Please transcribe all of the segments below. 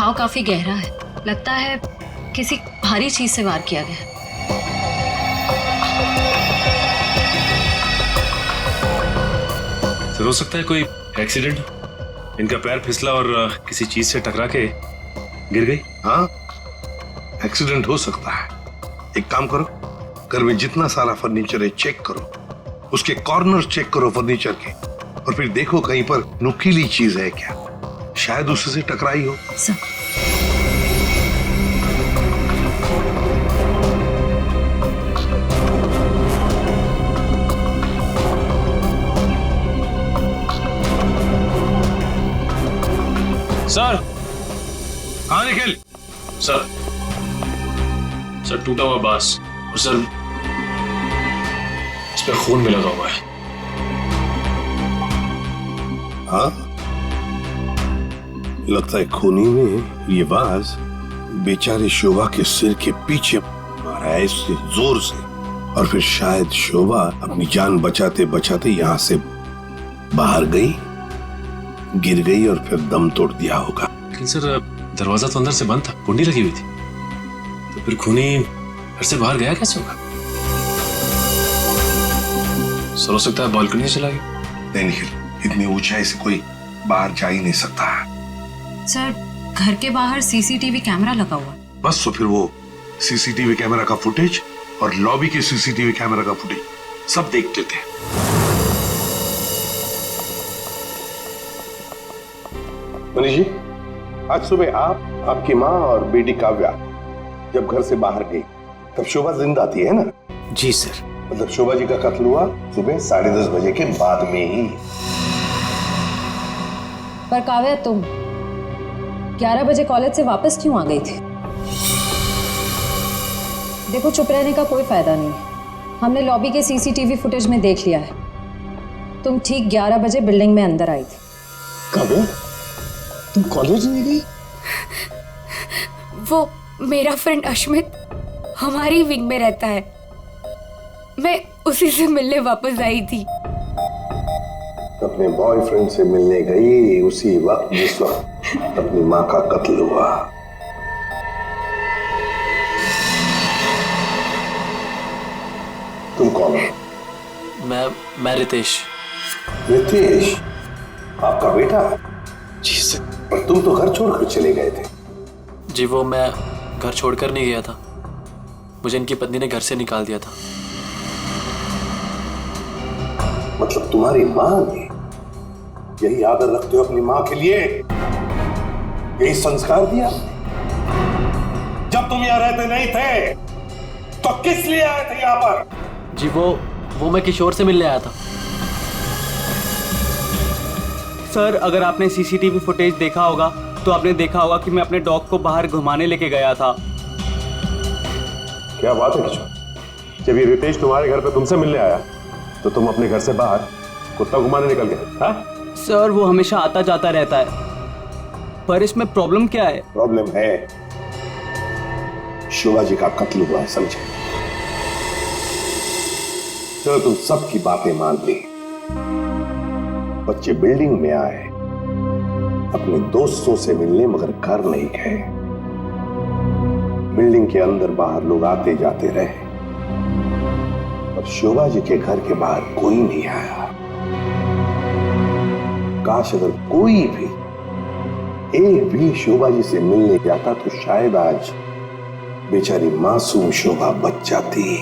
घाव काफी गहरा है, लगता है किसी भारी चीज से वार किया गया। हो सकता है कोई एक्सीडेंट, इनका पैर फिसला और किसी चीज से टकरा के गिर गई। हाँ, एक्सीडेंट हो सकता है। एक काम करो, घर में जितना सारा फर्नीचर है चेक करो, उसके कॉर्नर चेक करो फर्नीचर के, और फिर देखो कहीं पर नुकीली चीज है क्या, शायद उससे टकराई हो। सर। हाँ निखिल। सर टूटा हुआ बांस और सर इस पे खून में लगा हुआ है। हाँ, लगता है खूनी ने ये बांस बेचारे शोभा के सिर के पीछे मारा है इससे जोर से, और फिर शायद शोभा अपनी जान बचाते बचाते यहाँ से बाहर गई, गिर गई और फिर दम तोड़ दिया होगा। लेकिन सर दरवाजा तो अंदर से बंद था, कुंडी लगी हुई थी, तो फिर खूनी घर से बाहर गया कैसे होगा? सर हो सकता है बालकनी से चला गया। नहीं निखिल, इतनी ऊंचाई से कोई बाहर जा ही नहीं सकता। सर घर के बाहर सीसीटीवी कैमरा लगा हुआ। बस तो फिर वो सीसीटीवी कैमरा का फुटेज और लॉबी के सीसीटीवी कैमरा का फुटेज सब देख लेते हैं। मनीष जी, आज सुबह आप, आपकी माँ और बेटी काव्या जब घर से बाहर गई तब शोभा जिंदा थी, है ना? जी सर। मतलब शोभा जी का कत्ल हुआ सुबह 10:30 बजे के बाद में ही। पर काव्या, तुम 11 बजे कॉलेज से वापस क्यों आ गई थी? देखो, चुप रहने का कोई फायदा नहीं, हमने लॉबी के सीसीटीवी फुटेज में देख लिया है। तुम ठीक 11 बजे बिल्डिंग में अंदर आई थी। काव्या, तुम कॉलेज नहीं गई? वो मेरा फ्रेंड अश्मित हमारी विंग में रहता है, मैं उसी से मिलने वापस आई थी। अपने बॉयफ्रेंड से मिलने गई उसी वक्त जिस वक्त अपनी माँ का कत्ल हुआ। तुम कौन हो? मैं रितेश। रितेश, आपका बेटा? जी सर। पर तुम तो घर छोड़कर चले गए थे। जी वो मैं घर छोड़कर नहीं गया था, मुझे इनकी पत्नी ने घर से निकाल दिया था। मतलब तुम्हारी माँ ने, यही आदर रखते हो अपनी माँ के लिए, यही संस्कार दिया? जब तुम यहाँ रहते नहीं थे तो किस लिए आए थे यहाँ पर? जी वो मैं किशोर से मिलने आया था। सर, अगर आपने सीसीटीवी फुटेज देखा होगा तो आपने देखा होगा कि मैं अपने डॉग को बाहर घुमाने लेके गया था। क्या बात है किशोर, जब ये रितेश तुम्हारे घर पे तुमसे मिलने आया तो तुम अपने घर से बाहर कुत्ता घुमाने निकल गए? हाँ सर, वो हमेशा आता जाता रहता है, पर इसमें प्रॉब्लम क्या है? प्रॉब्लम है शोभा जी का कत्ल हुआ है, समझे? चलो तुम सबकी बातें मान ली, बच्चे बिल्डिंग में आए अपने दोस्तों से मिलने, मगर घर नहीं गए। बिल्डिंग के अंदर बाहर लोग आते जाते रहे, और शोभा जी के घर के बाहर कोई नहीं आया। काश अगर कोई भी, एक भी शोभा जी से मिलने जाता तो शायद आज बेचारी मासूम शोभा बच जाती।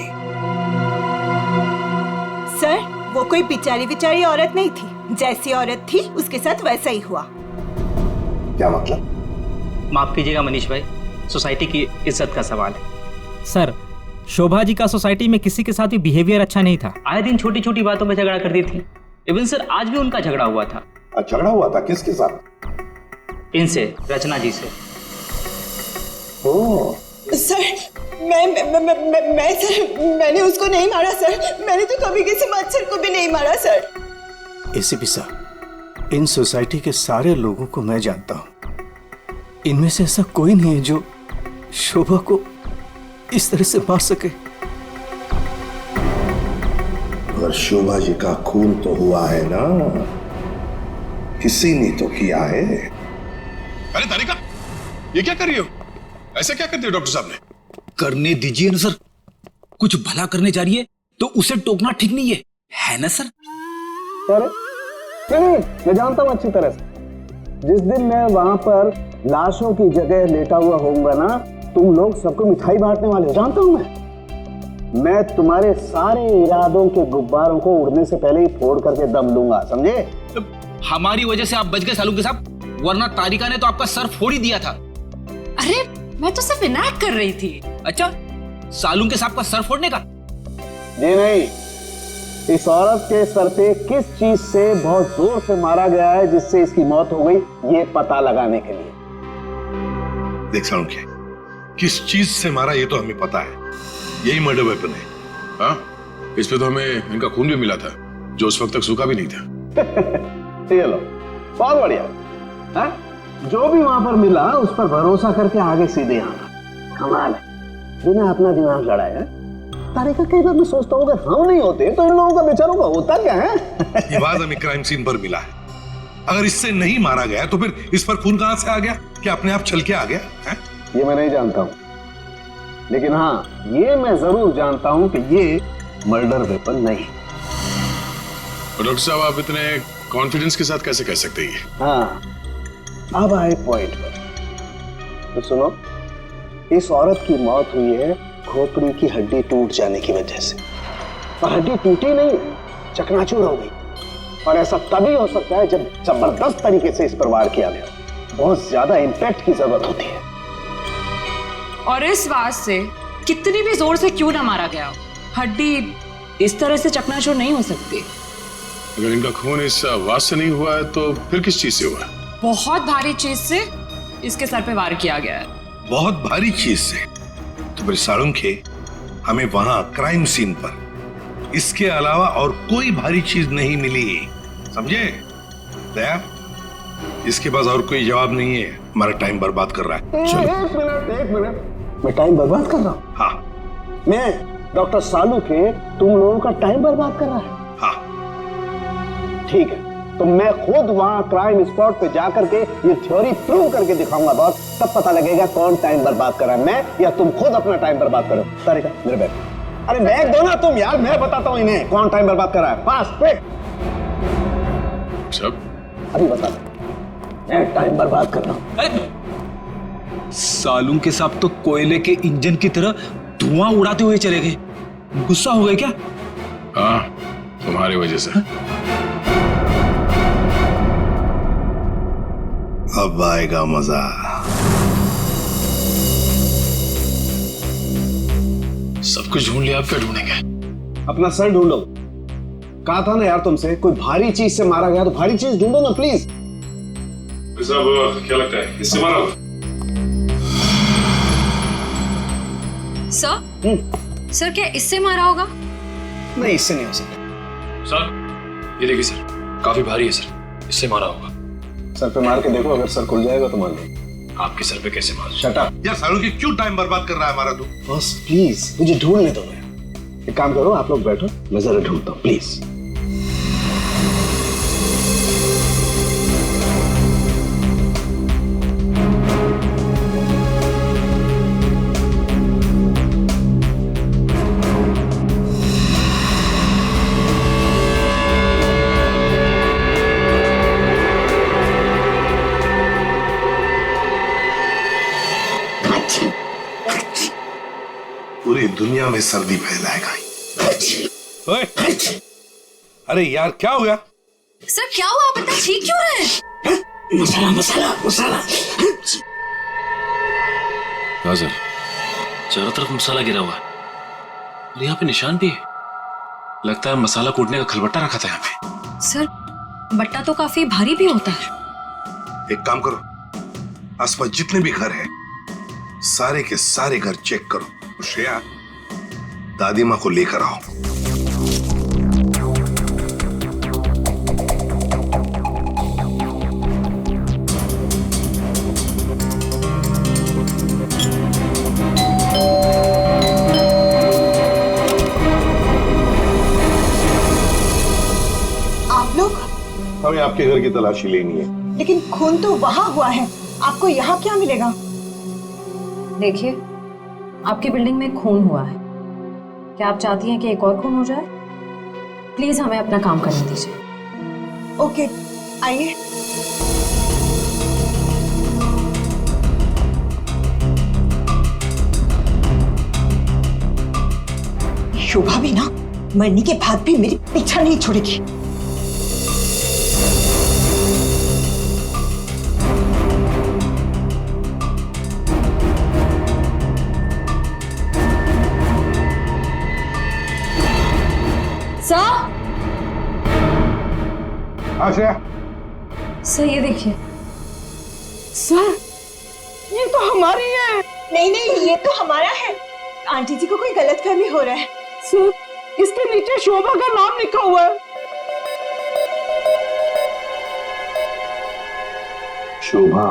सर, वो कोई बेचारी औरत नहीं थी, जैसी औरत थी उसके साथ वैसा ही हुआ। क्या मतलब? माफ कीजिएगा मनीष भाई, सोसाइटी की इज्जत का सवाल है। सर, शोभा जी का सोसाइटी में किसी के साथ भी बिहेवियर अच्छा नहीं था। आए दिन छोटी छोटी बातों में झगड़ा करती थी। इवन सर आज भी उनका झगड़ा हुआ था। झगड़ा हुआ था? किसके साथ? इनसे, रचना जी से। ओह सर, मैंने उसको नहीं मारा सर, मैंने तो कभी किसी मच्छर को भी नहीं मारा सर। एसीपी साहब, इन सोसाइटी के सारे लोगों को मैं जानता हूं, इनमें से ऐसा कोई नहीं है जो शोभा को इस तरह से मार सके। और शोभा जी का खून तो हुआ है ना, किसी ने तो किया है। अरे तारिका, ये क्या कर रही हो? ऐसा क्या कर दिया डॉक्टर साहब ने? करने दीजिए ना सर, कुछ भला करने जा रही है तो उसे टोकना ठीक नहीं है ना सर? नहीं, मैं जानता हूँ अच्छी तरह से। जिस दिन मैं वहां पर लाशों की जगह लेटा हुआ होऊंगा ना, तुम लोग सबको मिठाई बांटने वाले हो, जानता हूं मैं तुम्हारे सारे इरादों के गुब्बारों को उड़ने से पहले ही फोड़ करके दम लूंगा, समझे? हमारी वजह से आप बच गए सालू के साहब, वरना तारिका ने तो आपका सर फोड़ ही दिया था। अरे मैं तो सिर्फ इनायत कर रही थी। अच्छा, सालू के साहब का सर फोड़ने का? जी नहीं, इस औरत के सर पे किस चीज से बहुत जोर से मारा गया है जिससे इसकी मौत हो गई, ये पता लगाने के लिए। देख सालुंखे, किस चीज से मारा ये तो हमें पता है, यही मर्डर वेपन है। हाँ, इस पे तो हमें इनका खून भी मिला था जो उस वक्त तक सूखा भी नहीं था। चलो, बहुत बढ़िया। हाँ? जो भी वहां पर मिला उस पर भरोसा करके आगे सीधे आना, कमाल है, बिना अपना दिमाग लड़ाया। तारिका, कई बार मैं सोचता हूँ अगर हम नहीं होते तो इन लोगों का बेचारों का होता क्या है? ये बात हमें क्राइम सीन पर मिला है। अगर इससे नहीं मारा गया तो फिर इस पर खून कहां से आ गया? क्या अपने आप छल के आ गया है? ये मैं नहीं जानता हूँ, लेकिन हाँ ये मैं जरूर जानता हूँ कि ये मर्डर वेपन नहीं। डॉक्टर साहब, आप इतने कॉन्फिडेंस के साथ कैसे कह सकते हैं? हाँ, अब आए पॉइंट पर। तो सुनो, इस औरत की मौत हुई है खोपड़ी की हड्डी टूट जाने की वजह से, और हड्डी टूटी नहीं, चकनाचूर हो गई। और ऐसा तभी हो सकता है जब जबरदस्त तरीके से इस पर वार किया गया, बहुत ज्यादा इंपैक्ट की जरूरत होती है। और इस वार से कितनी भी जोर से क्यों ना मारा गया, हड्डी इस तरह से चकनाचूर नहीं हो सकती। अगर इनका खून इस आवाज से नहीं हुआ है तो फिर किस चीज से हुआ? बहुत भारी चीज से इसके सर पे वार किया गया है। बहुत भारी चीज से? तो फिर सालुंखे, हमें वहां क्राइम सीन पर इसके अलावा और कोई भारी चीज नहीं मिली, समझे? दया, इसके पास और कोई जवाब नहीं है, हमारा टाइम बर्बाद कर रहा है। एक मिनट, मैं टाइम बर्बाद कर रहा हूँ? हाँ। मैं डॉक्टर सालू के तुम लोगों का टाइम बर्बाद कर रहा है? हाँ। ठीक है, तो मैं खुद वहां क्राइम स्पॉट पे जाकर के ये थ्योरी प्रूव करके दिखाऊंगा बॉस, तब पता लगेगा कौन टाइम बर्बाद कर रहा है, मैं या तुम खुद अपना टाइम बर्बाद करो। तारिका, मेरे बैग, अरे बैग दो ना तुम यार, मैं बताता हूँ इन्हें कौन टाइम बर्बाद कर रहा है। Fast quick. सब अभी बता दो, मैं टाइम बर्बाद कर रहा हूँ। सालू के साहब तो कोयले के इंजन की तरह धुआं उड़ाते हुए चले गए, गुस्सा हो गए क्या? हाँ, तुम्हारी वजह से। अब आएगा मजा। सब कुछ ढूंढ लिया, आप क्या ढूंढेंगे? अपना सर ढूंढो। कहा था ना यार तुमसे, कोई भारी चीज से मारा गया तो भारी चीज ढूंढो ना प्लीज। साहब, क्या लगता है इससे मारा होगा? सर क्या इससे मारा होगा? नहीं, इससे नहीं हो सकता। सर ये देखिए सर, काफी भारी है सर, इससे मारा होगा। सर पे मार के देखो, अगर सर खुल जाएगा तो मान लो। आपके सर पे कैसे मार? शट अप यार, सालू की क्यों टाइम बर्बाद कर रहा है हमारा? तू बस प्लीज मुझे ढूंढने दो। एक काम करो, आप लोग बैठो, मैं जरा ढूंढता हूँ प्लीज। पूरी दुनिया में सर्दी फैलाएगा। अरे यार, क्या हो गया? सर क्या हुआ, आप इतना ठीक क्यों रहे? मसाला मसाला मसाला। हाँ सर, चारों तरफ मसाला गिरा हुआ है और यहाँ पे निशान भी है। लगता है मसाला कूटने का खलबट्टा रखा था यहाँ पे। सर बट्टा तो काफी भारी भी होता है। एक काम करो, आसपास जितने भी घर हैं, सारे के सारे घर चेक करो। श्रेया, दादी माँ को लेकर आओ। आप लोग? हमें आपके घर की तलाशी लेनी है। लेकिन खून तो वहां हुआ है, आपको यहाँ क्या मिलेगा? देखिए, आपकी बिल्डिंग में खून हुआ है। क्या आप चाहती हैं कि एक और खून हो जाए? प्लीज हमें अपना काम करने दीजिए। ओके, आइए। शोभा भी ना मरने के बाद भी मेरी पीछा नहीं छोड़ेगी। सर, आश्रया, सर ये देखिए। सर, ये तो हमारी है। नहीं नहीं, ये तो हमारा है। आंटी जी को कोई गलतफहमी हो रहा है। सर, इसके नीचे शोभा का नाम लिखा हुआ है। शोभा,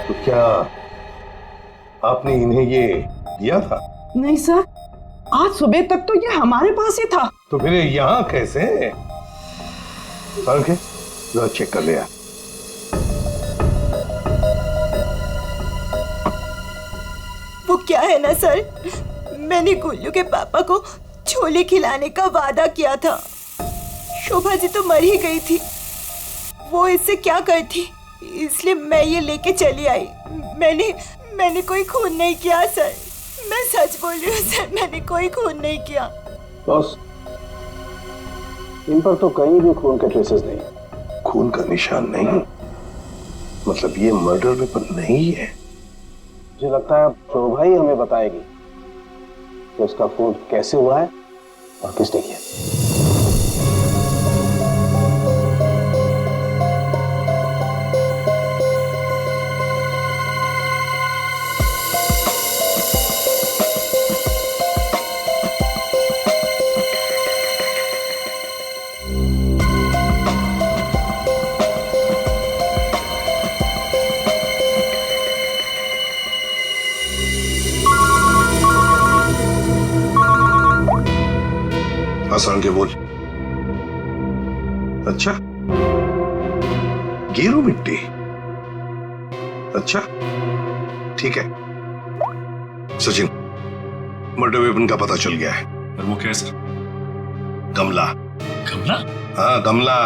तो क्या आपने इन्हें ये दिया था? नहीं सर, आज सुबह तक तो ये हमारे पास ही था। तो फिर यहाँ कैसे? के जरा चेक कर लिया। वो क्या है ना सर, मैंने गुल्लू के पापा को छोले खिलाने का वादा किया था। शोभा जी तो मर ही गई थी, वो इससे क्या करती, इसलिए मैं ये लेके चली आई। मैंने कोई खून नहीं किया सर, मैं सच बोल रही हूँ सर, मैंने कोई खून नहीं किया। बॉस, इन पर तो कहीं भी खून के ट्रेसेस नहीं। खून का निशान नहीं? मतलब ये मर्डर वेपन नहीं है? मुझे लगता है शोभा ही हमें बताएगी कि उसका खून कैसे हुआ है और किसने किया। आसान के बोल। अच्छा, गेरू मिट्टी। अच्छा ठीक है सचिन, मर्डर वेपन का पता चल गया है। और वो क्या है सर? गमला। गमला? हाँ गमला।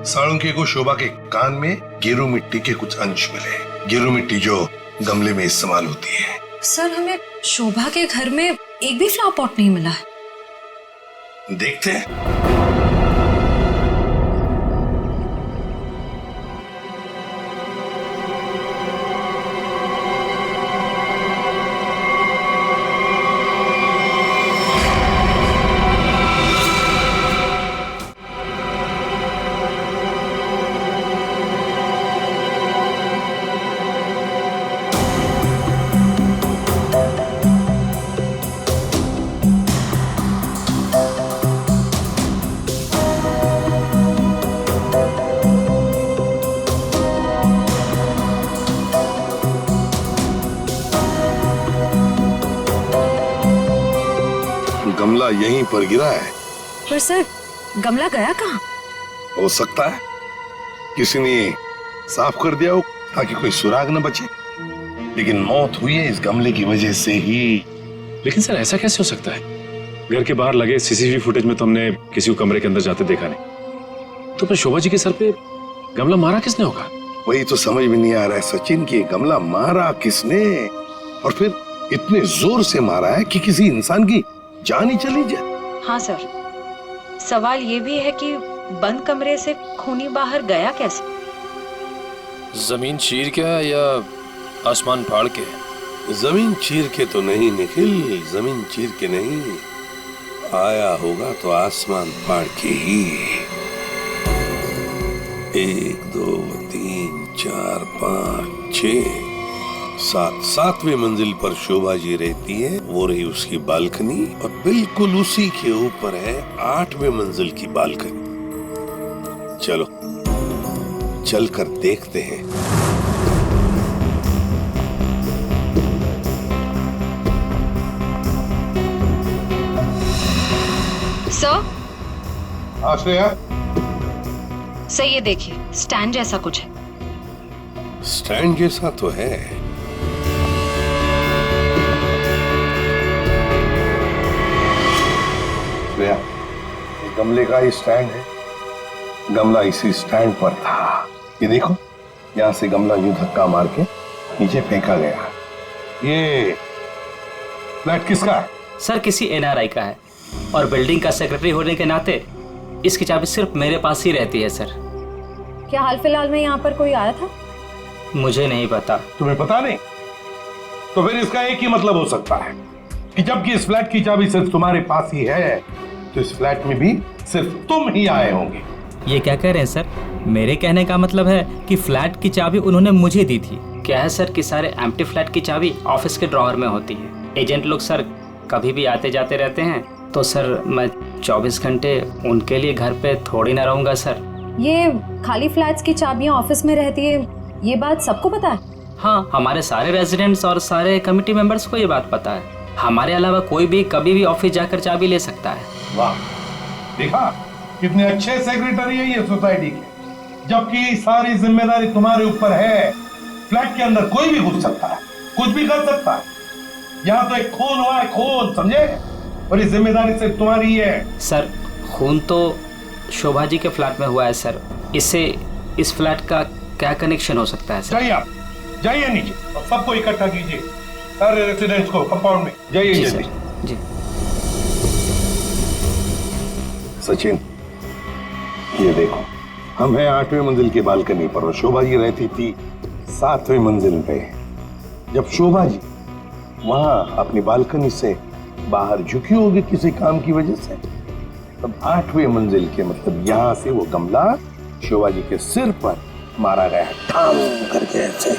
साळुंके को शोभा के कान में गेरू मिट्टी के कुछ अंश मिले। गेरू मिट्टी जो गमले में इस्तेमाल होती है। सर, हमें शोभा के घर में एक भी फ्लावर पॉट नहीं मिला है। देखते हैं। गमला यहीं पर गिरा है। पर सर, गमला गया कहाँ? हो सकता है किसी ने साफ कर दिया हो ताकि कोई सुराग न बचे, लेकिन मौत हुई है इस गमले की वजह से ही। लेकिन सर ऐसा कैसे हो सकता है? घर के बाहर लगे सीसीटीवी फुटेज में तो हमने किसी को कमरे के अंदर जाते देखा नहीं। तो फिर शोभा जी के सर पे गमला मारा किसने होगा? वही तो समझ में नहीं आ रहा है सचिन कि गमला मारा किसने, और फिर इतने जोर से मारा है कि किसी इंसान की जान ही चली जाए। हाँ सर, सवाल ये भी है कि बंद कमरे से खूनी बाहर गया कैसे? जमीन चीर के या आसमान फाड़ के? जमीन चीर के तो नहीं निखिल, जमीन चीर के नहीं, आया होगा तो आसमान फाड़ के ही। 1 2 3 4 5 6 7वीं मंजिल पर शोभा जी रहती है, वो रही उसकी बालकनी, और बिल्कुल उसी के ऊपर है 8वीं मंजिल की बालकनी। चलो चलकर देखते हैं। सर, आश्रया, सर ये देखिए, स्टैंड जैसा कुछ है। स्टैंड जैसा तो है। श्रेया, ये गमले का ही स्टैंड है। गमला इसी स्टैंड पर था। ये देखो, यहां से गमला यूं धक्का मार के नीचे फेंका गया। ये फ्लैट किसका है? सर किसी एनआरआई का है और बिल्डिंग का सेक्रेटरी होने के नाते इसकी चाबी सिर्फ मेरे पास ही रहती है सर। क्या हाल फिलहाल में यहाँ पर कोई आया था? मुझे नहीं पता। तुम्हें पता नहीं? तो फिर इसका एक ही मतलब हो सकता है कि जबकि इस फ्लैट की चाबी सिर्फ तुम्हारे पास ही है, तो इस फ्लैट में भी सिर्फ तुम ही आए होंगे। ये क्या कह रहे हैं सर? मेरे कहने का मतलब है कि फ्लैट की चाबी उन्होंने मुझे दी थी। क्या है सर कि सारे एम्प्टी फ्लैट की चाबी ऑफिस के ड्रॉअर में होती है। एजेंट लोग सर कभी भी आते जाते रहते हैं, तो सर मैं 24 घंटे उनके लिए घर पे थोड़ी ना रहूंगा सर। ये खाली फ्लैट्स की चाबियां ऑफिस में रहती है, ये बात सबको पता है? हाँ, हमारे सारे रेजिडेंट्स और सारे कमिटी मेंबर्स को ये बात पता है। हमारे अलावा कोई भी कभी भी ऑफिस जाकर चाबी ले सकता है। वाह, देखा कितने अच्छे सेक्रेटरी है ये सोसाइटी के। जबकि सारी जिम्मेदारी तुम्हारे ऊपर है। फ्लैट के अंदर कोई भी घुस सकता है, कुछ भी कर सकता है। यहाँ तो एक खून हुआ है, खून, समझे? और ये जिम्मेदारी सिर्फ तुम्हारी है। सर खून तो शोभा जी के फ्लैट में हुआ है सर, इससे इस फ्लैट का क्या कनेक्शन हो सकता है सर? जाइए, आप जाइए नीचे और सबको इकट्ठा कीजिए, सारे रेसिडेंट्स को कंपाउंड में। जाइए जल्दी। जी सचिन, ये देखो, हम हैं 8वें मंजिल के बालकनी पर और शोभा जी रहती थी 7वें मंजिल पे। जब शोभा जी वहां अपनी बालकनी से बाहर झुकी होगी किसी काम की वजह से, तब 8वें मंजिल के मतलब यहां से वो गमला शोभा जी के सिर पर मारा गया, ठाम करके ऐसे।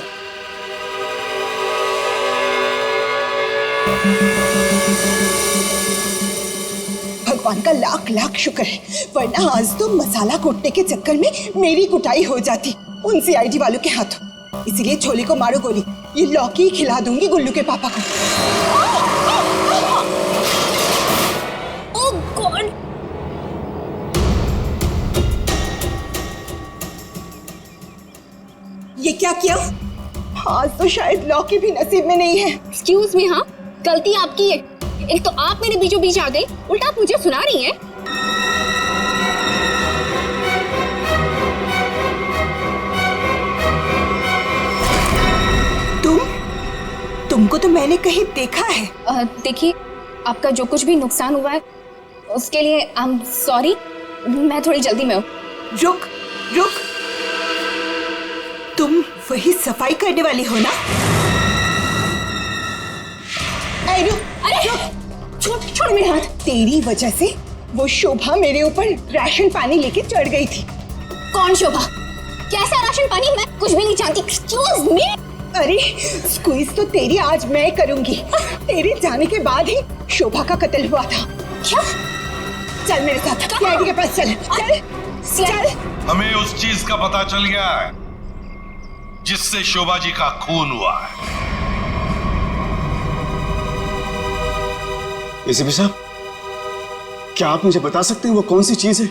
भगवान का लाख लाख शुक्र है, वरना आज तो मसाला कूटने के चक्कर में मेरी कुटाई हो जाती उन सीआईडी वालों के हाथों। इसीलिए छोले को मारो गोली, ये लौकी खिला दूंगी गुल्लू के पापा को। ओह गॉड! ये क्या किया? आज तो शायद लौकी भी नसीब में नहीं है। एक्सक्यूज मी, हाँ गलती आपकी है। एक तो आप मेरे बीचों बीच आ गई, उल्टा आप मुझे सुना रही हैं। तुमको तो मैंने कहीं देखा है। देखिए, आपका जो कुछ भी नुकसान हुआ है उसके लिए आई एम सॉरी। मैं थोड़ी जल्दी में हूँ। रुक रुक, तुम वही सफाई करने वाली हो ना? अरे छोड़ मेरे हाथ। तेरी वजह से वो शोभा मेरे ऊपर राशन पानी लेके चढ़ गई थी। कौन शोभा? कैसा राशन पानी? मैं कुछ भी नहीं जानती। Excuse me. अरे स्क्वीज तो तेरी आज मैं करूंगी। तेरे जाने के बाद ही शोभा का कत्ल हुआ था। क्या? चल मेरे साथ, सीआईडी के पास चल। चल। हमें उस चीज का पता चल गया है जिससे शोभा जी का खून हुआ है। एसीपी साहब, क्या आप मुझे बता सकते हैं वो कौन सी चीज है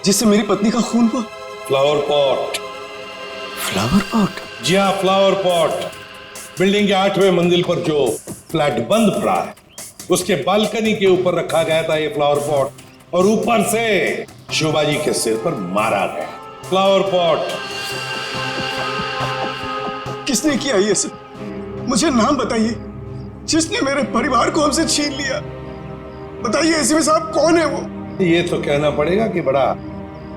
जिससे मेरी पत्नी का खून हुआ? Flower pot. Flower pot? जी हाँ, फ्लावर पॉट। बिल्डिंग के 8वें मंजिल पर जो फ्लैट बंद पड़ा है उसके बालकनी के ऊपर रखा गया था ये फ्लावर पॉट और ऊपर से शोभा जी के सिर पर मारा गया। फ्लावर पॉट किसने किया ये सब? मुझे नाम बताइए जिसने मेरे परिवार को हमसे छीन लिया। बताइए एसीपी साहब, कौन है वो? ये तो कहना पड़ेगा कि बड़ा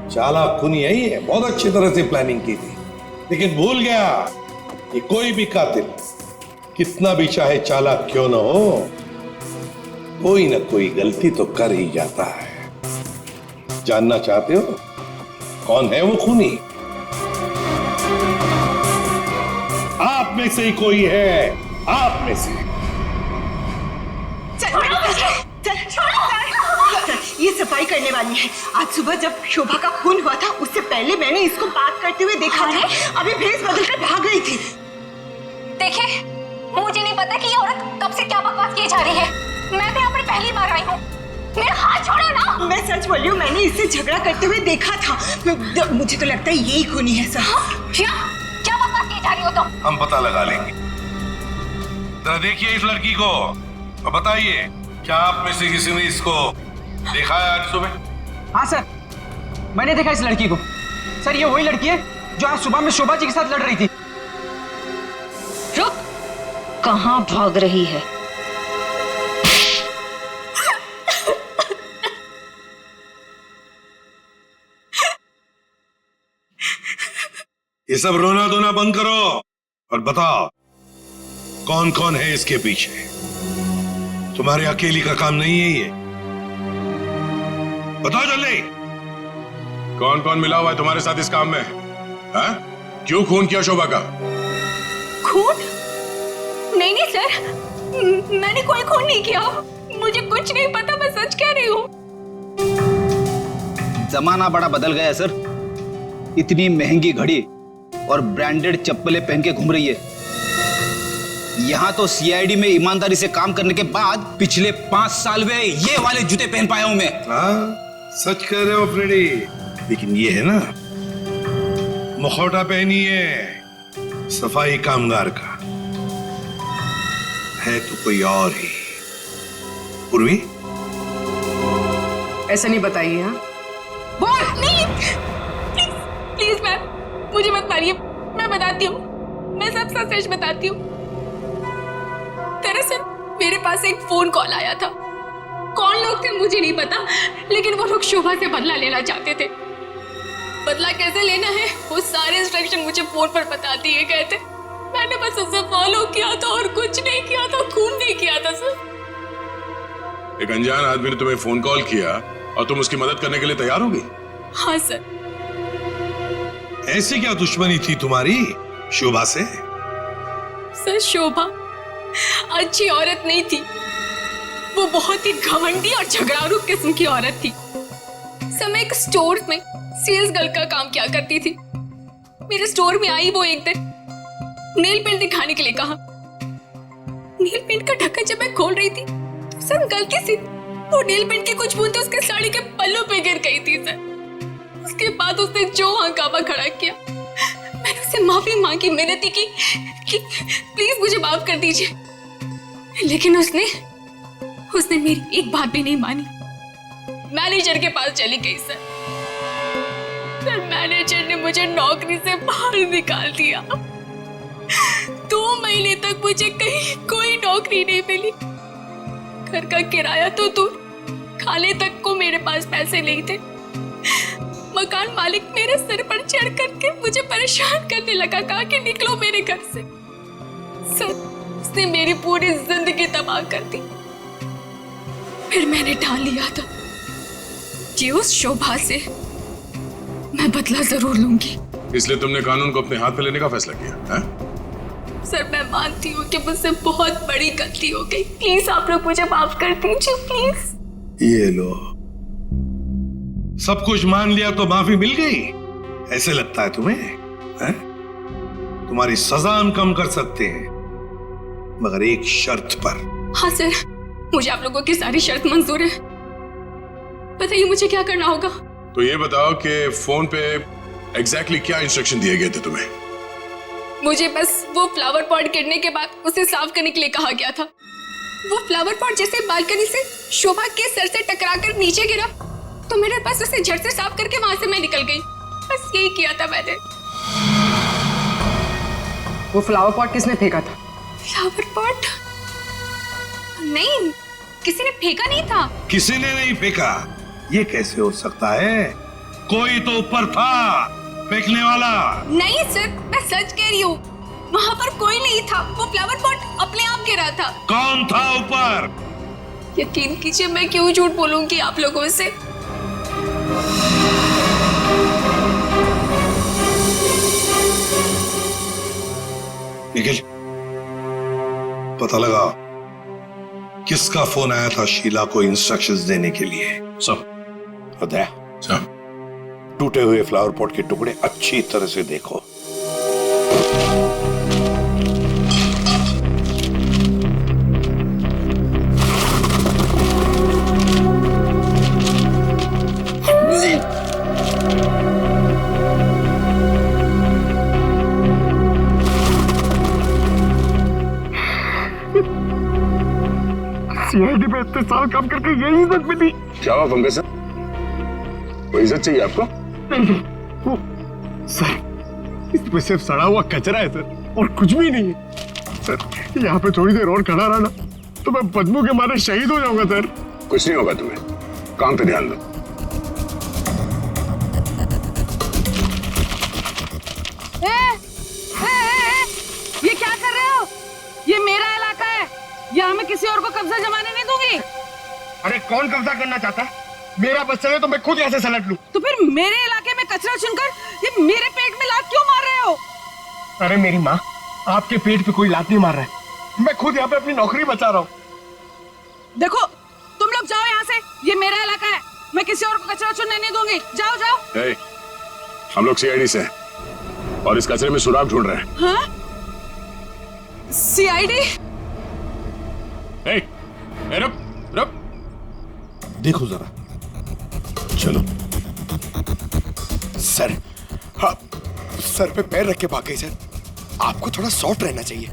चालाक खूनी है ये, बहुत अच्छी तरह से प्लानिंग की थी, लेकिन भूल गया कि कोई भी कातिल कितना भी चाहे चालाक क्यों ना हो, कोई ना कोई गलती तो कर ही जाता है। जानना चाहते हो कौन है वो खूनी? आप में से ही कोई है, आप में से। ये सफाई करने वाली है। आज सुबह जब शोभा का खून हुआ था उससे पहले मैंने इसको बात करते हुए देखा था। अभी भेस बदलकर भाग गई थी। देखिए, मुझे नहीं पता कि ये औरत कब से क्या बकवास की जा रही है। मैं तो यहाँ पर पहली बार आई हूँ। मेरा हाथ छोड़ो ना। मैं सच बोल रही हूँ, मैंने इससे झगड़ा करते हुए देखा था। मुझे तो लगता है यही खूनी है सर। क्या बकवास की जा रही है? हो तुम? हम पता लगा लेंगे। जरा देखिए इस लड़की को और बताइए, क्या आप में से किसी ने इसको देखा है आज सुबह? हाँ सर, मैंने देखा इस लड़की को। सर ये वही लड़की है जो आज सुबह में शोभा जी के साथ लड़ रही थी। रुक, कहाँ भाग रही है? ये सब रोना धोना बंद करो और बताओ कौन कौन है इसके पीछे। तुम्हारे अकेली का काम नहीं है ये, बताओ जल्दी। कौन कौन मिला हुआ है तुम्हारे साथ इस काम में? हाँ? क्यों खून किया शोभा का? खून? नहीं नहीं सर, मैंने कोई खून नहीं किया। मुझे कुछ नहीं पता, मैं सच कह रही हूँ। जमाना बड़ा बदल गया है सर। इतनी महंगी घड़ी और ब्रांडेड चप्पलें पहन के घूम रही है। यहाँ तो सीआईडी में ईमानदारी से काम करने के बाद पिछले 5 साल में ये वाले जूते पहन पाया हूं मैं। हाँ, सच कह रहे हो फ्रेडी। लेकिन ये है ना, मुखौटा पहनी है सफाई कामगार का, है तो कोई और ही। पूर्वी, ऐसा नहीं बताइए। हाँ बोल नहीं, प्लीज प्लीज मैम, मुझे मत मारिए, मैं बताती हूँ, मैं सब सच बताती हूँ। दरअसल मेरे पास एक फोन कॉल आया था। कौन लोग थे मुझे नहीं पता, लेकिन वो लोग शोभा से बदला लेना चाहते थे। बदला कैसे लेना है वो सारे इंस्ट्रक्शन मुझे फोन पर बता दिए गए थे। मैंने बस उसे फॉलो किया था और कुछ नहीं किया था, खून नहीं किया था सर। एक अनजान आदमी ने तुम्हें फोन कॉल किया और तुम उसकी मदद करने के लिए तैयार हो गई? हाँ सर। ऐसी क्या दुश्मनी थी तुम्हारी शोभा से? सर शोभा अच्छी औरत नहीं थी, वो बहुत ही घमंडी और झगड़ालू किस्म की औरत थी। समय एक स्टोर में सेल्स गर्ल का काम किया करती थी। मेरे स्टोर में आई वो एक दिन, नेल पेंट दिखाने के लिए कहा। नेल पेंट का ढक्कन जब मैं खोल रही थी तो सर गलती से वो नेल पेंट की कुछ बूंदें उसके साड़ी के पल्लू पे गिर गई थी सर। उसके बाद उसने जो हंगामा खड़ा किया, मैंने उससे माफी मांगी, मिन्नती की कि प्लीज मुझे माफ कर दीजिए, लेकिन उसने मेरी एक बात भी नहीं मानी। मैनेजर के पास चली गई सर। मैनेजर ने मुझे नौकरी से बाहर निकाल दिया। 2 महीने तक मुझे कहीं कोई नौकरी नहीं मिली। घर का किराया तो दूर, खाने तक को मेरे पास पैसे नहीं थे। मकान मालिक मेरे सिर पर चढ़ करके मुझे परेशान करने लगा, कहा कि निकलो मेरे घर से। सर उसने मेरी पूरी जिंदगी तबाह कर दी। फिर मैंने ठान लिया था कि उस शोभा से मैं बदला जरूर लूंगी। इसलिए तुमने कानून को अपने हाथ में लेने का फैसला किया है? सर मैं मानती हूँ कि मुझसे बहुत बड़ी गलती हो गई। प्लीज आप लोग मुझे माफ कर दीजिए प्लीज। ये लो, सब कुछ मान लिया तो माफी मिल गई, ऐसे लगता है तुम्हें? है? तुम्हारी सजा हम कम कर सकते हैं, मगर एक शर्त पर। हाँ सर, मुझे आप लोगों की सारी शर्त मंजूर है। बताइए मुझे क्या करना होगा? तो ये बताओ कि फोन पे एग्जैक्टली क्या इंस्ट्रक्शन दिए गए थे तुम्हें? मुझे बस वो फ्लावर पॉट गिरने के बाद उसे साफ करने के लिए कहा गया था। वो फ्लावर पॉट जैसे बालकनी से शोभा के सर से टकराकर नीचे गिरा तो मेरे पास उसे झट से साफ करके वहां से मैं निकल गई। बस यही किया था मैंने। वो फ्लावर पॉट किसने फेंका था? Flower pot? नहीं, किसी ने फेंका नहीं था। किसी ने नहीं फेंका? ये कैसे हो सकता है? कोई तो ऊपर था फेंकने वाला। नहीं सर, मैं सच कह रही हूँ, वहाँ पर कोई नहीं था। वो फ्लावर पॉट अपने आप गिरा था। कौन था ऊपर? यकीन कीजिए, मैं क्यों झूठ बोलूंगी आप लोगों से। निखिल, पता लगा किसका फोन आया था शीला को इंस्ट्रक्शंस देने के लिए? सब अदया, टूटे हुए फ्लावर पॉट के टुकड़े अच्छी तरह से देखो। सीआईडी में इतने साल काम करके यही इज्जत मिली। क्या हुआ पंकज सर, कोई इज्जत चाहिए आपको? नहीं, वो सर इसमें सिर्फ सड़ा हुआ कचरा है सर, और कुछ भी नहीं है सर। यहाँ पे थोड़ी देर और खड़ा रहा ना तो मैं बदबू के मारे शहीद हो जाऊंगा सर। कुछ नहीं होगा तुम्हें, काम पे ध्यान दो। ये क्या कर रहे हो? ये मेरा इलाका है, यहाँ मैं किसी और को कब्जा जमाने नहीं दूंगी। अरे कौन कब्जा करना चाहता है? मेरा बच्चा है तो मैं खुद यहाँ से सलट लूं। तो फिर मेरे इलाके में कचरा चुनकर ये मेरे पेट में लात क्यों मार रहे हो? अरे मेरी माँ, आपके पेट पे कोई लात नहीं मार रहा है, मैं खुद यहाँ पे अपनी नौकरी बचा रहा हूँ। देखो तुम लोग जाओ यहाँ से, ये मेरा इलाका है, मैं किसी और को कचरा चुनने नहीं दूंगी। जाओ जाओ। हम लोग सीआईडी से हैं और इस कचरे में सुराग ढूंढ रहे हैं। हाँ? सीआईडी? रुक, देखो जरा, चलो। सर, हाँ, सर पे पैर रख के भाग गई सर। आपको थोड़ा सॉफ्ट रहना चाहिए,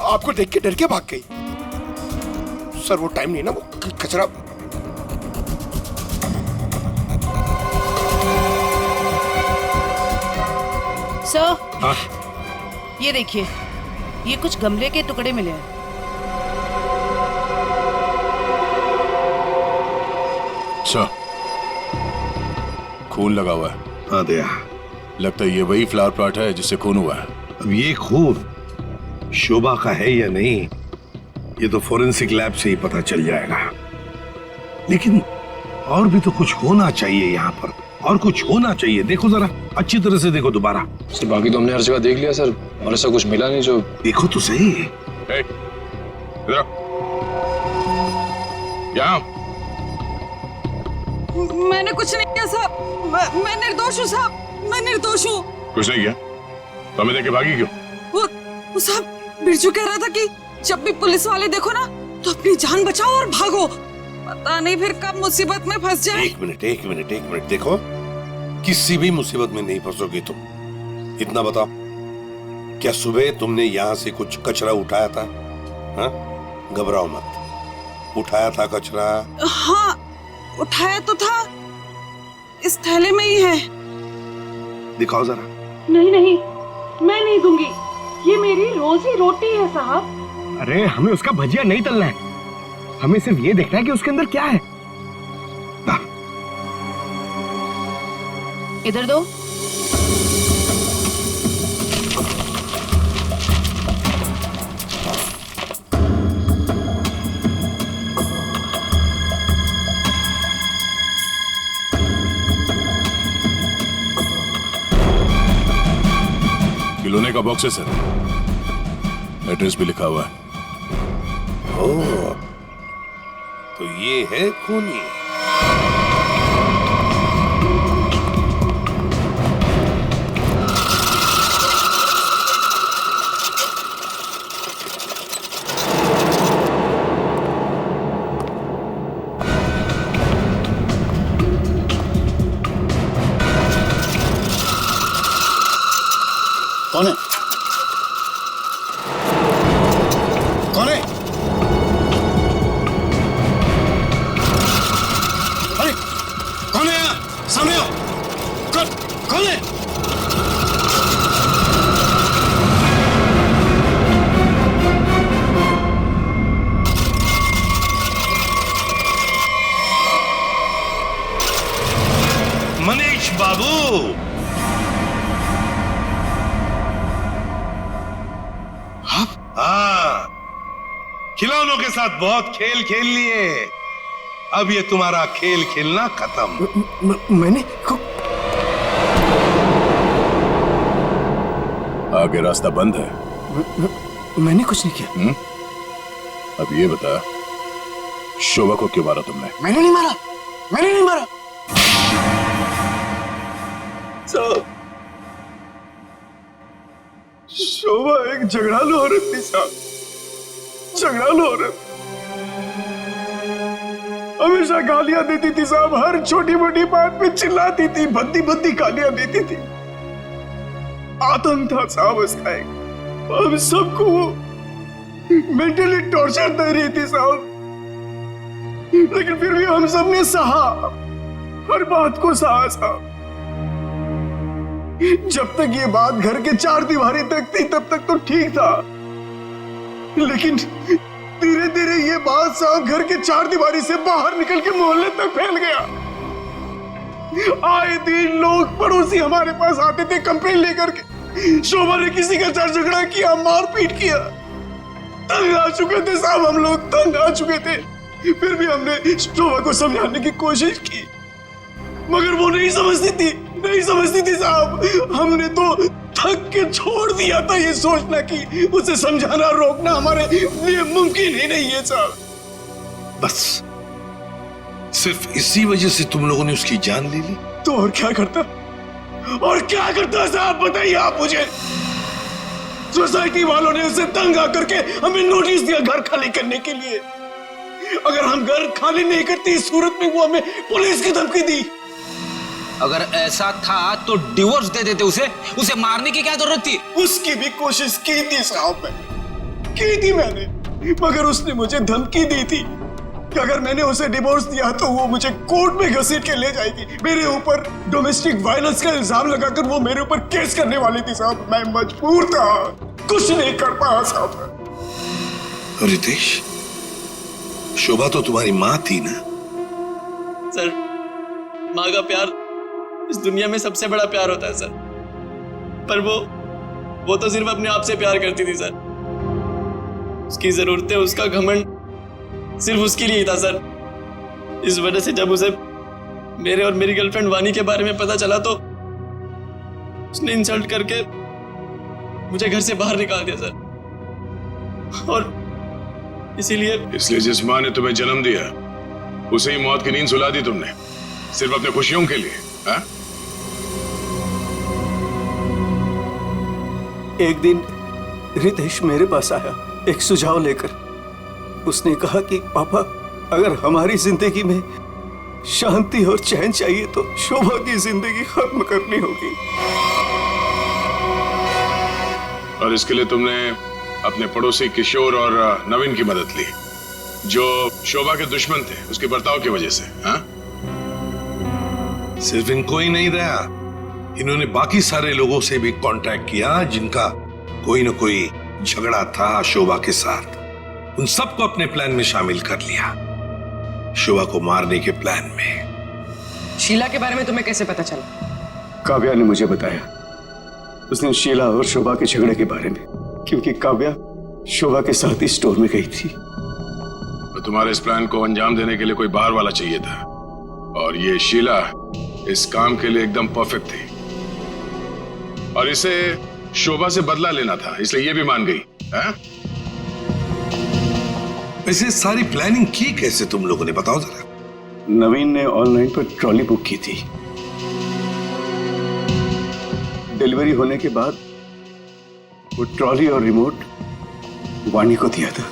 आपको देख के डर के भाग गई। सर वो टाइम नहीं ना, वो कचरा। सर, ये देखिए, ये कुछ गमले के टुकड़े मिले हैं। सर, खून लगा हुआ है। हाँ दया, लगता है ये वही फ्लावर प्लॉट है जिससे खून हुआ है। अब ये खून शोभा का है या नहीं, ये तो फोरेंसिक लैब से ही पता चल जाएगा। लेकिन और भी तो कुछ होना चाहिए यहाँ पर, और कुछ होना चाहिए। देखो जरा, अच्छी तरह से देखो दोबारा। सर बाकी तो हमने हर जगह देख लिया सर, और ऐसा कुछ मिला नहीं जो। देखो तो सही। यहाँ मैंने कुछ नहीं किया साहब, मैं निर्दोष हूँ साहब, मैं निर्दोष हूँ। कुछ नहीं किया तो हमें देखे भागी क्यों? वो साहब बिरजू कह रहा था कि जब भी पुलिस वाले देखो ना तो अपनी जान बचाओ और भागो, पता नहीं फिर कब मुसीबत में फंस जाए। एक मिनट देखो, किसी भी मुसीबत में नहीं फंसोगे तुम। इतना बताओ, क्या सुबह तुमने यहाँ से कुछ कचरा उठाया था? हाँ, घबराओ मत, उठाया था कचरा? हाँ उठाया तो था, इस थैले में ही है। दिखाओ जरा। नहीं, मैं नहीं दूंगी, ये मेरी रोजी रोटी है साहब। अरे हमें उसका भजिया नहीं तलना है, हमें सिर्फ ये देखना है कि उसके अंदर क्या है। इधर दो। खिलौने का बॉक्स है सर, एड्रेस भी लिखा हुआ है। ओह, तो ये है खूनी। कौन है? कौन है? अरे कौन है यहाँ? सामने आओ। कौन है? मनीष बाबू, हाँ, खिलौनों के साथ बहुत खेल खेल लिए, अब ये तुम्हारा खेल खेलना खत्म। मैंने आगे रास्ता बंद है। मैंने कुछ नहीं किया। अब ये बता, शोभा को क्यों मारा तुमने? मैंने नहीं मारा, मैंने नहीं मारा साहब। शोभा एक झगड़ालू औरत थी साहब, झगड़ालू औरत। हमेशा गालियां देती थी साहब, हर छोटी मोटी बात पे चिल्लाती थी, भद्दी भद्दी गालियां देती थी। आतंक था साहब उसका एक। हम सबको वो मेंटली टॉर्चर दे रही थी साहब। लेकिन फिर भी हम सब ने सहा, हर बात को सहा साहब। जब तक ये बात घर के चार दीवारी तक थी तब तक तो ठीक था, लेकिन धीरे धीरे ये बात साहब घर के चार दीवारी से बाहर निकल के मोहल्ले तक फैल गया। आए दिन लोग पड़ोसी हमारे पास आते थे कंप्लेन लेकर के, शोभा ने किसी का झगड़ा किया, मारपीट किया। तंग आ चुके थे साहब, हम लोग तंग आ चुके थे। फिर भी हमने शोभा को समझाने की कोशिश की, मगर वो नहीं समझती थी साहब। हमने तो थक के छोड़ दिया था ये सोचना कि उसे समझाना रोकना हमारे लिए मुमकिन ही नहीं है साहब। बस सिर्फ इसी वजह से तुम लोगों ने उसकी जान ले ली? तो और क्या करता साहब, बताइए आप मुझे। सोसाइटी वालों ने उसे तंग आकर के हमें नोटिस दिया घर खाली करने के लिए। अगर हम घर खाली नहीं करते इस सूरत में वो हमें पुलिस की धमकी दी। अगर ऐसा था तो डिवोर्स दे देते उसे मारने की क्या जरूरत थी? उसकी भी कोशिश की थी साहब, मैंने, मगर उसने मुझे धमकी दी थी कि अगर मैंने उसे डिवोर्स दिया तो वो मुझे कोर्ट में घसीट के ले जाएगी। मेरे ऊपर डोमेस्टिक वायलेंस का इल्जाम लगाकर वो मेरे ऊपर केस करने वाली थी साहब। मैं मजबूर था, कुछ नहीं कर पाया साहब। रितेश, शोभा तो तुम्हारी माँ थी ना? सर, माँ का प्यार इस दुनिया में सबसे बड़ा प्यार होता है सर, पर वो तो सिर्फ अपने आप से प्यार करती थी सर। उसकी जरूरतें, उसका घमंड सिर्फ उसके लिए ही था सर। इस वजह से जब उसे मेरे और मेरी गर्लफ्रेंड वानी के बारे में पता चला तो उसने इंसल्ट करके मुझे घर से बाहर निकाल दिया सर। और इसलिए जिस माँ ने तुम्हें जन्म दिया उसे ही मौत की नींद सुला दी तुमने, सिर्फ अपने खुशियों के लिए। हा? एक दिन रितेश मेरे पास आया एक सुझाव लेकर। उसने कहा कि पापा, अगर हमारी जिंदगी में शांति और चैन चाहिए तो शोभा की जिंदगी खत्म करनी होगी। और इसके लिए तुमने अपने पड़ोसी किशोर और नवीन की मदद ली, जो शोभा के दुश्मन थे उसके बर्ताव की वजह से। हाँ? सिर्फ इनको ही नहीं रहा, इन्होंने बाकी सारे लोगों से भी कांटेक्ट किया जिनका कोई न कोई झगड़ा था शोभा के साथ। उन सबको अपने प्लान में शामिल कर लिया, शोभा को मारने के प्लान में। शीला के बारे में तुम्हें कैसे पता चला? काव्या ने मुझे बताया। उसने शीला और शोभा के झगड़े के बारे में, क्योंकि काव्या शोभा के साथ ही स्टोर में गई थी। तो तुम्हारे इस प्लान को अंजाम देने के लिए कोई बाहर वाला चाहिए था, और ये शीला इस काम के लिए एकदम परफेक्ट थी। और इसे शोभा से बदला लेना था, इसलिए ये भी मान गई। है? वैसे सारी प्लानिंग की कैसे तुम लोगों ने, बताओ जरा। नवीन ने ऑनलाइन पर ट्रॉली बुक की थी। डिलीवरी होने के बाद वो ट्रॉली और रिमोट वाणी को दिया था।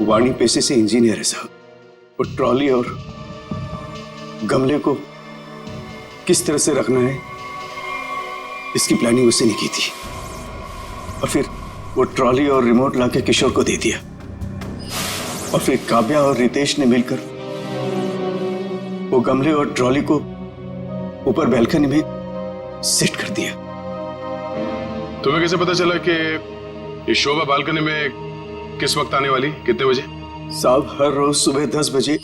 वाणी पेशे से इंजीनियर है साहब। वो ट्रॉली और गमले को किस तरह से रखना है इसकी प्लानिंग उसने नहीं की थी। और फिर वो ट्रॉली और रिमोट लाके किशोर को दे दिया। और फिर काव्या और रितेश ने मिलकर वो गमले और ट्रॉली को ऊपर बैल्कनी में सेट कर दिया। तुम्हें कैसे पता चला कि ये शोभा बालकनी में किस वक्त आने वाली, कितने बजे? साहब, हर रोज सुबह 10 बजे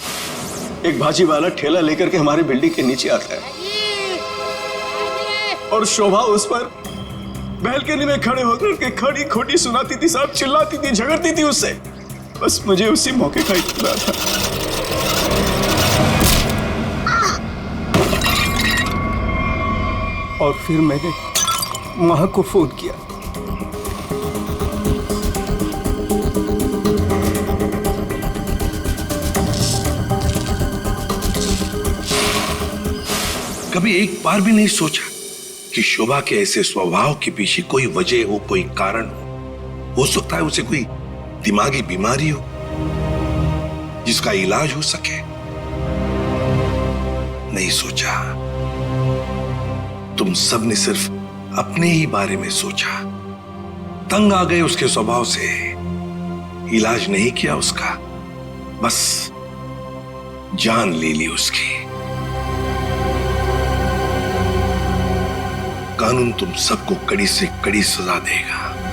एक भाजी वाला ठेला लेकर के हमारे बिल्डिंग के नीचे आता है, और शोभा उस पर बैल्कनी में खड़े होकर के खड़ी खोटी सुनाती थी साहब, चिल्लाती थी, झगड़ती थी उससे। बस मुझे उसी मौके का इंतजार था। और फिर मैंने मां को फोन किया। कभी एक बार भी नहीं सोचा कि शोभा के ऐसे स्वभाव के पीछे कोई वजह हो, कोई कारण हो सकता है उसे कोई दिमागी बीमारी हो जिसका इलाज हो सके? नहीं सोचा। तुम सब ने सिर्फ अपने ही बारे में सोचा, तंग आ गए उसके स्वभाव से, इलाज नहीं किया उसका, बस जान ले ली उसकी। कानून तुम सबको कड़ी से कड़ी सजा देगा।